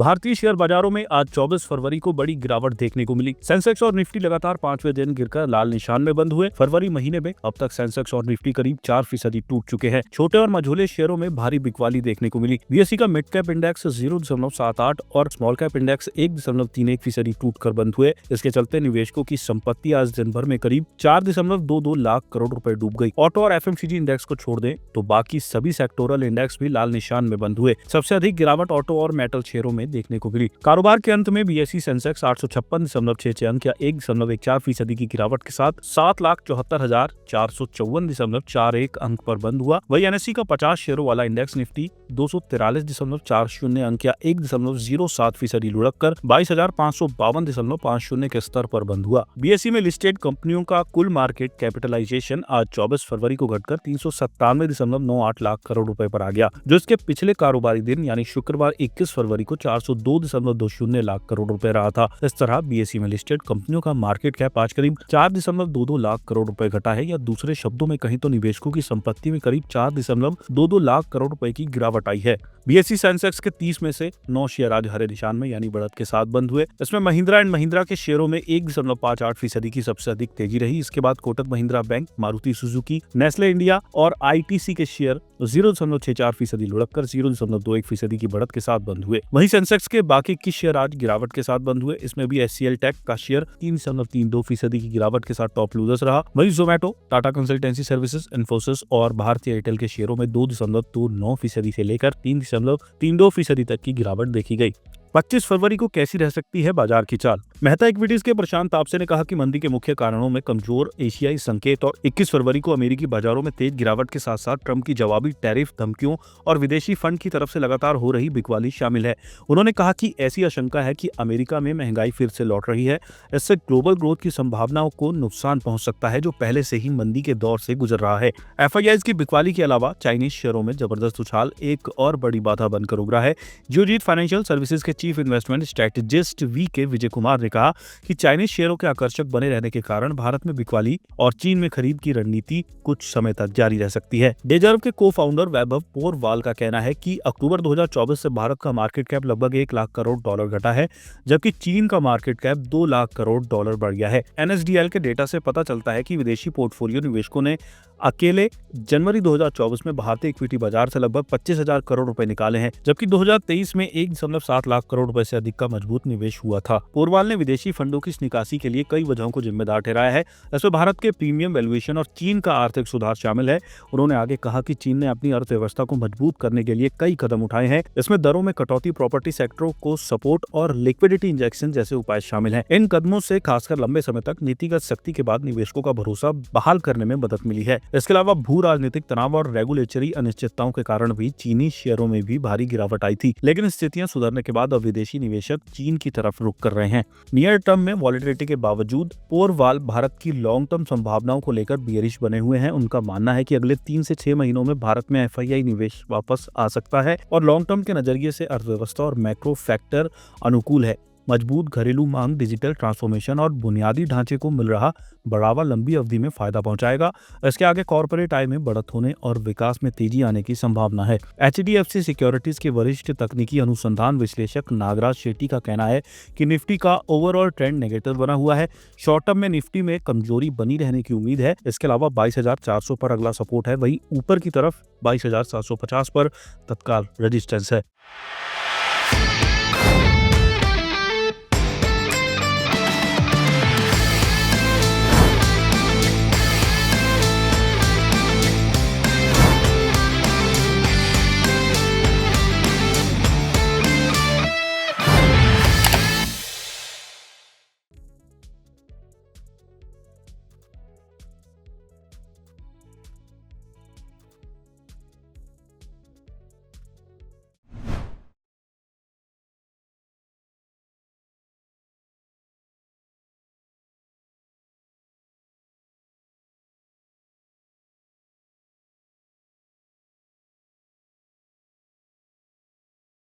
भारतीय शेयर बाजारों में आज 24 फरवरी को बड़ी गिरावट देखने को मिली। सेंसेक्स और निफ्टी लगातार 5वें दिन गिरकर लाल निशान में बंद हुए। फरवरी महीने में अब तक सेंसेक्स और निफ्टी करीब 4% टूट चुके हैं। छोटे और मझोले शेयरों में भारी बिकवाली देखने को मिली। बीएसई का मिड कैप इंडेक्स 0.78 और स्मॉल कैप इंडेक्स 1.31% टूट कर बंद हुए। इसके चलते निवेशकों की संपत्ति आज दिन भर में करीब 4.22 लाख करोड़ रुपए डूब गई। ऑटो और एफएमसीजी इंडेक्स को छोड़ दें तो बाकी सभी सेक्टोरल इंडेक्स भी लाल निशान में बंद हुए। सबसे अधिक गिरावट ऑटो और मेटल शेयरों में देखने को मिली। कारोबार के अंत में बीएसई सेंसेक्स 856.66 अंक या 1.14% की गिरावट के साथ 7,74,454.41 अंक पर बंद हुआ। वही एनएसई का 50 शेयरों वाला इंडेक्स निफ्टी 243.40 अंक या 1.07% लुढ़क कर 22,552.50 के स्तर पर बंद हुआ। बीएसई में लिस्टेड कंपनियों का कुल मार्केट कैपिटलाइजेशन आज 24 फरवरी को घटकर 397.98 लाख करोड़ रुपए पर आ गया, जो इसके पिछले कारोबारी दिन यानी शुक्रवार 21 फरवरी को 402.20 लाख करोड़ रुपए रहा था। इस तरह बीएसई में लिस्टेड कंपनियों का मार्केट कैप आज करीब 4.22 लाख करोड़ रुपए घटा है, या दूसरे शब्दों में कहीं तो निवेशकों की संपत्ति में करीब 4.22 लाख करोड़ रुपए की गिरावट आई है। बीएसई सेंसेक्स के 30 में से 9 शेयर आज हरे निशान में यानी बढ़त के साथ बंद हुए। इसमें महिंद्रा एंड महिंद्रा के शेयरों में 1.58% की सबसे अधिक तेजी रही। इसके बाद Kotak Mahindra bank, Maruti Suzuki, Nestle India और आईटीसी के शेयर 0.64% लुढ़क कर 0.21% की बढ़त के साथ बंद हुए। वहीं सेंसेक्स के बाकी 21 शेयर आज गिरावट के साथ बंद हुए। इसमें भी एचसीएल टेक का शेयर 3.32% की गिरावट के साथ टॉप लूजर्स रहा। वहीं जोमेटो, टाटा कंसल्टेंसी सर्विसेज, इन्फोसिस और भारतीय एयरटेल के शेयरों में 2.29% से लेकर 3.32% तक की गिरावट देखी गई। 25 फरवरी को कैसी रह सकती है बाजार की चाल? मेहता इक्विटीज के प्रशांत तापसे ने कहा कि मंदी के मुख्य कारणों में कमजोर एशियाई संकेत और 21 फरवरी को अमेरिकी बाजारों में तेज गिरावट के साथ साथ ट्रंप की जवाबी टैरिफ धमकियों और विदेशी फंड की तरफ से लगातार हो रही बिकवाली शामिल है। उन्होंने कहा कि ऐसी आशंका है कि अमेरिका में महंगाई फिर से लौट रही है। इससे ग्लोबल ग्रोथ की संभावनाओं को नुकसान पहुंच सकता है, जो पहले से ही मंदी के दौर से गुजर रहा है। एफआईआईज की बिकवाली के अलावा चाइनीज शेयरों में जबरदस्त उछाल एक और बड़ी बाधा बनकर उभरा है। जियोजीत फाइनेंशियल सर्विसेज के chief investment strategist VK. Vijay Kumar ने कहा कि चाइनीज शेयरों के आकर्षक बने रहने के कारण भारत में बिकवाली और चीन में खरीद की रणनीति कुछ समय तक जारी रह सकती है। डेजर्व के को-फाउंडर वैभव पोरवाल का कहना है कि अक्टूबर 2024 से भारत का मार्केट कैप लगभग 1 लाख करोड़ डॉलर घटा है, जबकि चीन का market cap 2 lakh crore dollar बढ़ गया है। एनएसडीएल के डेटा से पता चलता है कि विदेशी पोर्टफोलियो निवेशकों ने अकेले जनवरी 2024 में भारतीय इक्विटी बाजार से लगभग 25,000 करोड़ रुपए निकाले हैं, जबकि 2023 में 1.7 लाख करोड़ रुपए से अधिक का मजबूत निवेश हुआ था। पोरवाल ने विदेशी फंडों की निकासी के लिए कई वजहों को जिम्मेदार ठहराया है। इसमें भारत के प्रीमियम वैल्यूएशन और चीन का आर्थिक सुधार शामिल है। उन्होंने आगे कहा कि चीन ने अपनी अर्थव्यवस्था को मजबूत करने के लिए कई कदम उठाए हैं। इसमें दरों में कटौती, प्रॉपर्टी सेक्टरों को सपोर्ट और लिक्विडिटी इंजेक्शन जैसे उपाय शामिल हैं। इन कदमों से खासकर लंबे समय तक नीतिगत सख्ती के बाद निवेशकों का भरोसा बहाल करने में मदद मिली है। इसके अलावा भू राजनीतिक तनाव और रेगुलेटरी अनिश्चितताओं के कारण भी चीनी शेयरों में भी भारी गिरावट आई थी, लेकिन स्थितियां सुधरने के बाद अब विदेशी निवेशक चीन की तरफ रुख कर रहे हैं। नियर टर्म में वॉलेटिलिटी के बावजूद पोरवाल भारत की लॉन्ग टर्म संभावनाओं को लेकर बियरिश बने हुए हैं। उनका मानना है कि अगले 3 से 6 महीनों में भारत में एफआईआई निवेश वापस आ सकता है और लॉन्ग टर्म के नजरिए से अर्थव्यवस्था और मैक्रो फैक्टर अनुकूल है। मजबूत घरेलू मांग, डिजिटल ट्रांसफॉर्मेशन और बुनियादी ढांचे को मिल रहा बढ़ावा लंबी अवधि में फायदा पहुंचाएगा। इसके आगे कॉर्पोरेट आय में बढ़त होने और विकास में तेजी आने की संभावना है। एचडीएफसी सिक्योरिटीज के वरिष्ठ तकनीकी अनुसंधान विश्लेषक नागराज शेट्टी का कहना है कि निफ्टी का ओवरऑल ट्रेंड नेगेटिव बना हुआ है। शॉर्ट टर्म में निफ्टी में कमजोरी बनी रहने की उम्मीद है। इसके अलावा 22,400 पर अगला सपोर्ट है, वही ऊपर की तरफ 22,750 पर तत्काल रेजिस्टेंस है।